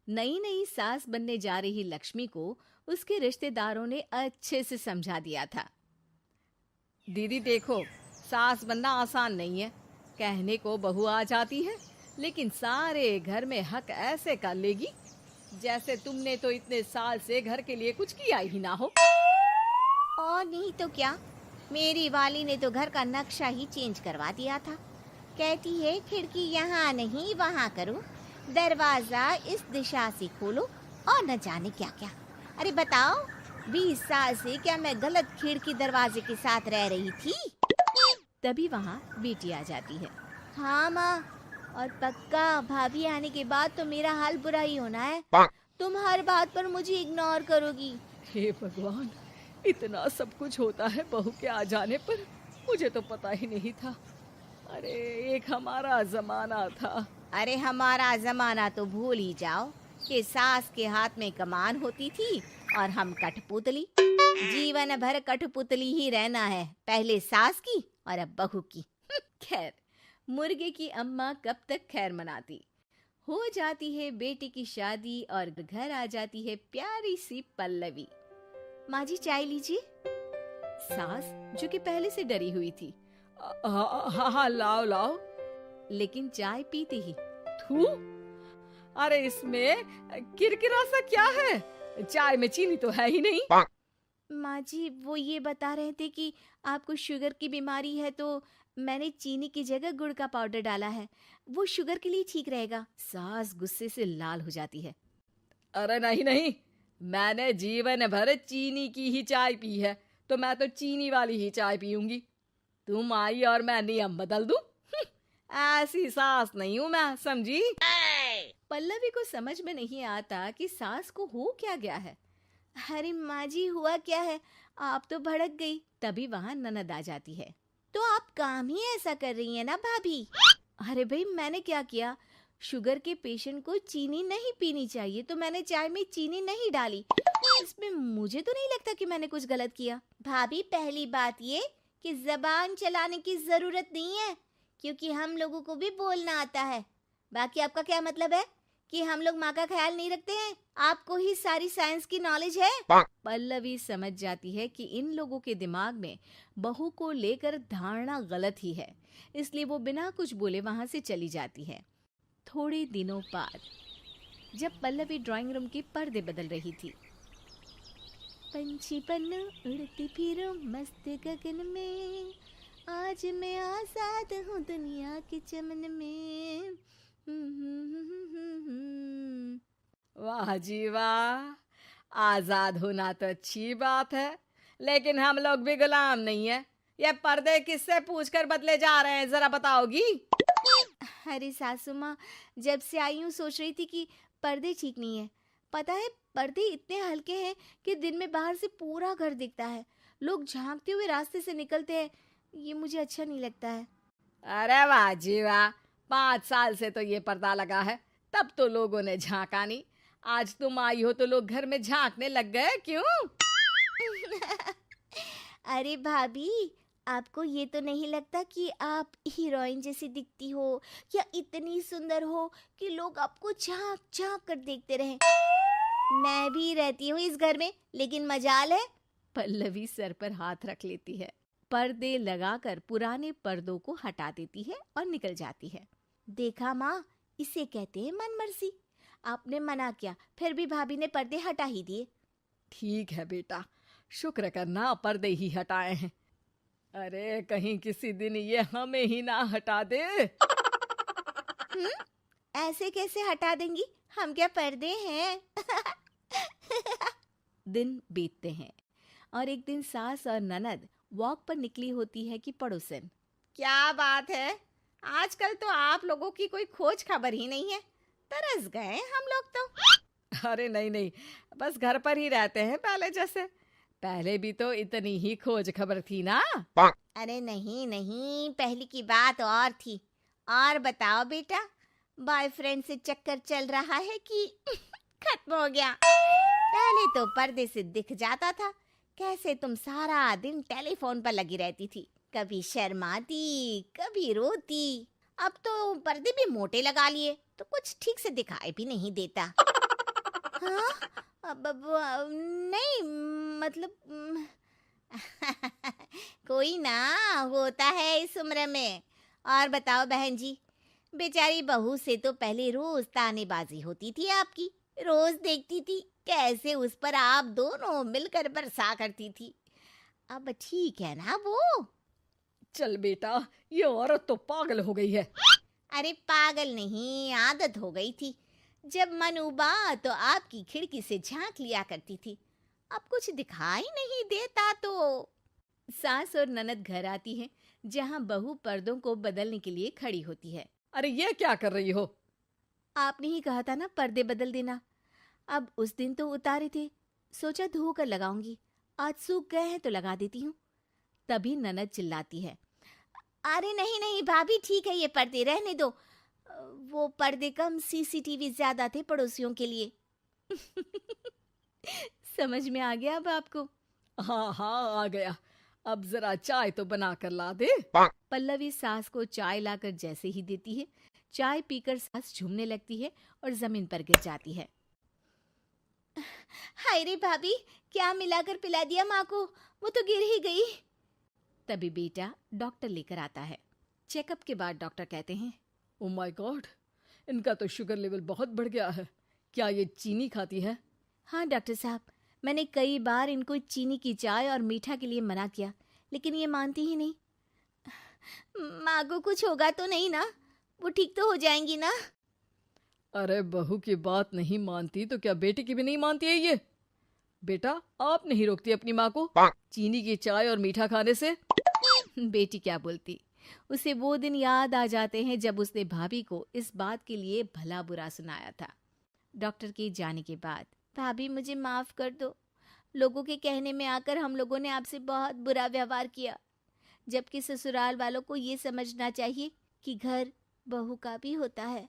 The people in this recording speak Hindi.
नई नई सास बनने जा रही लक्ष्मी को उसके रिश्तेदारों ने अच्छे से समझा दिया था। दीदी देखो, सास बनना आसान नहीं है। कहने को बहू आ जाती है, लेकिन सारे घर में हक ऐसे कर लेगी जैसे तुमने तो इतने साल से घर के लिए कुछ किया ही ना हो। और नहीं तो क्या, मेरी वाली ने तो घर का नक्शा ही चेंज करवा दिया था। कहती है खिड़की यहाँ नहीं वहाँ करो, दरवाजा इस दिशा से खोलो और न जाने क्या क्या। अरे बताओ, 20 साल से क्या मैं गलत खिड़की दरवाजे के साथ रह रही थी? तभी वहाँ बेटी आ जाती है। हाँ माँ, और पक्का भाभी आने के बाद तो मेरा हाल बुरा ही होना है। तुम हर बात पर मुझे इग्नोर करोगी। हे भगवान, इतना सब कुछ होता है बहू के आ जाने पर, मुझे तो पता ही नहीं था। अरे एक हमारा जमाना था। अरे हमारा जमाना तो भूल ही जाओ कि सास के हाथ में कमान होती थी और हम कठपुतली। जीवन भर कठपुतली ही रहना है, पहले सास की और अब बहू की। खैर, मुर्गे की अम्मा कब तक खैर मनाती। हो जाती है बेटी की शादी और घर आ जाती है प्यारी सी पल्लवी। माँ जी चाय लीजिए। सास जो कि पहले से डरी हुई थी, हाँ हाँ लाओ लाओ, लेकिन चाय पीते ही थू, अरे इसमें किरकिरा सा क्या है? चाय में चीनी तो है ही नहीं। माँ जी वो ये बता रहे थे कि आपको शुगर की बीमारी है, तो मैंने चीनी की जगह गुड़ का पाउडर डाला है, वो शुगर के लिए ठीक रहेगा। सास गुस्से से लाल हो जाती है। अरे नहीं नहीं, मैंने जीवन भर चीनी की ही चाय पी है, तो मैं तो चीनी वाली ही चाय पीऊंगी। तुम आई और मैं नियम बदल दूं? ऐसी सास नहीं हूं मैं, समझी? पल्लवी को समझ में नहीं आता कि सास को हो क्या गया है। अरे माँ जी हुआ क्या है, आप तो भड़क गई। तभी वहाँ ननद आ जाती है। तो आप काम ही ऐसा कर रही है ना भाभी? अरे भाई मैंने क्या किया? शुगर के पेशेंट को चीनी नहीं पीनी चाहिए, तो मैंने चाय में चीनी नहीं डाली। इसमें मुझे तो नहीं लगता कि मैंने कुछ गलत किया। भाभी पहली बात ये कि जबान चलाने की जरूरत नहीं है, क्योंकि हम लोगों को भी बोलना आता है। बाकी आपका क्या मतलब है कि हम लोग माँ का ख्याल नहीं रखते हैं? आपको ही सारी साइंस की नॉलेज है। पल्लवी समझ जाती है कि इन लोगों के दिमाग में बहू को लेकर धारणा गलत ही है, इसलिए वो बिना कुछ बोले वहां से चली जाती है। थोड़े दिनों बाद जब पल्लवी ड्राइंग रूम के पर्दे बदल रही थी, पंछी पन्नू उड़ती फिरूं मस्त गगन में, आज मैं आजाद हूँ दुनिया के चमन में। वाह जी वाह, आजाद होना तो अच्छी बात है, लेकिन हम लोग भी गुलाम नहीं है। ये पर्दे किससे पूछकर बदले जा रहे हैं, जरा बताओगी? अरे सासू माँ, जब से आई हूँ सोच रही थी कि पर्दे ठीक नहीं है। पता है पर्दे इतने हल्के हैं कि दिन में बाहर से पूरा घर दिखता है, लोग झांकते हुए रास्ते से निकलते हैं, ये मुझे अच्छा नहीं लगता है। अरे वाह जी वाह, 5 साल से तो ये पर्दा लगा है, तब तो लोगों ने झांका नहीं। आज तुम आई हो तो लोग घर में झांकने लग गए, क्यों? अरे भाभी, आपको ये तो नहीं लगता कि आप हीरोइन जैसी दिखती हो या इतनी सुंदर हो कि लोग आपको झांक झांक कर देखते रहें? मैं भी रहती हूँ इस घर में, लेकिन मजाल है। पल्लवी सर पर हाथ रख लेती है, पर्दे लगाकर पुराने पर्दों को हटा देती है और निकल जाती है। देखा माँ, इसे कहते हैं मनमर्जी। आपने मना किया, फिर भी भाभी ने पर्दे हटा ही दिए। ठीक है बेटा, शुक्र करना पर्दे ही हटाए हैं। अरे कहीं किसी दिन ये हमें ही ना हटा दे। ऐसे कैसे हटा देंगी, हम क्या पर्दे हैं? दिन बीतते हैं और एक दिन सास और ननद वॉक पर निकली होती है कि पड़ोसन, क्या बात है, आजकल तो आप लोगों की कोई खोज खबर ही नहीं है। तरस गए हम लोग तो। अरे नहीं नहीं, बस घर पर ही रहते हैं पहले जैसे। पहले भी तो इतनी ही खोज खबर थी ना। अरे नहीं नहीं, पहले की बात और थी। और बताओ बेटा, बॉयफ्रेंड से चक्कर चल रहा है कि खत्म हो गया? पहले तो पर्दे से दिख जाता था कैसे तुम सारा दिन टेलीफोन पर लगी रहती थी, कभी शर्माती कभी रोती। अब तो पर्दे भी मोटे लगा लिए तो कुछ ठीक से दिखाई भी नहीं देता। हाँ? नहीं, मतलब कोई ना, होता है इस उम्र में। और बताओ बहन जी, बेचारी बहू से तो पहले रोज तानेबाजी होती थी आपकी, रोज देखती थी कैसे उस पर आप दोनों मिलकर बरसा करती थी। अब ठीक है ना वो? चल बेटा, ये औरत तो पागल हो गई है। अरे पागल नहीं, आदत हो गई थी। जब मन उबा तो आपकी खिड़की से झांक लिया करती थी, अब कुछ दिखाई नहीं देता तो। सास और ननद घर आती हैं, जहां बहू पर्दों को बदलने के लिए खड़ी होती है। अरे ये क्या कर रही हो? आपने ही कहा था ना पर्दे बदल देना। अब उस दिन तो उतारे थे, सोचा धो कर लगाऊंगी, आज सूख गए हैं तो लगा देती हूँ। तभी ननद चिल्लाती है, अरे नहीं नहीं भाभी, ठीक है ये पर्दे रहने दो। वो पर्दे कम, सीसीटीवी ज्यादा थे पड़ोसियों के लिए। समझ में आ गया अब आपको? हाँ हाँ, आ गया। अब जरा चाय तो बना कर ला दे। पल्लवी सास को चाय लाकर जैसे ही देती है, चाय पीकर सास झूमने लगती है और जमीन पर गिर जाती है। हाय रे भाभी, क्या मिलाकर पिला दिया माँ को, वो तो गिर ही गई। तभी बेटा डॉक्टर लेकर आता है। चेकअप के बाद डॉक्टर कहते हैं, ओ माय गॉड, इनका तो शुगर लेवल बहुत बढ़ गया है। क्या ये चीनी खाती है? हाँ डॉक्टर साहब, मैंने कई बार इनको चीनी की चाय और मीठा के लिए मना किया, लेकिन ये मानती ही नहीं। माँ को कुछ होगा तो नहीं ना? वो ठीक तो हो जाएंगी ना? अरे बहू की बात नहीं मानती तो क्या बेटी की भी नहीं मानती है ये? बेटा, आप नहीं रोकती अपनी माँ को चीनी की चाय और मीठा खाने से? बेटी क्या बोलती, उसे वो दिन याद आ जाते हैं जब उसने भाभी को इस बात के लिए भला बुरा सुनाया था। डॉक्टर के जाने के बाद, भाभी मुझे माफ कर दो, लोगों के कहने में आकर हम लोगों ने आपसे बहुत बुरा व्यवहार किया, जबकि ससुराल वालों को ये समझना चाहिए कि घर बहू का भी होता है।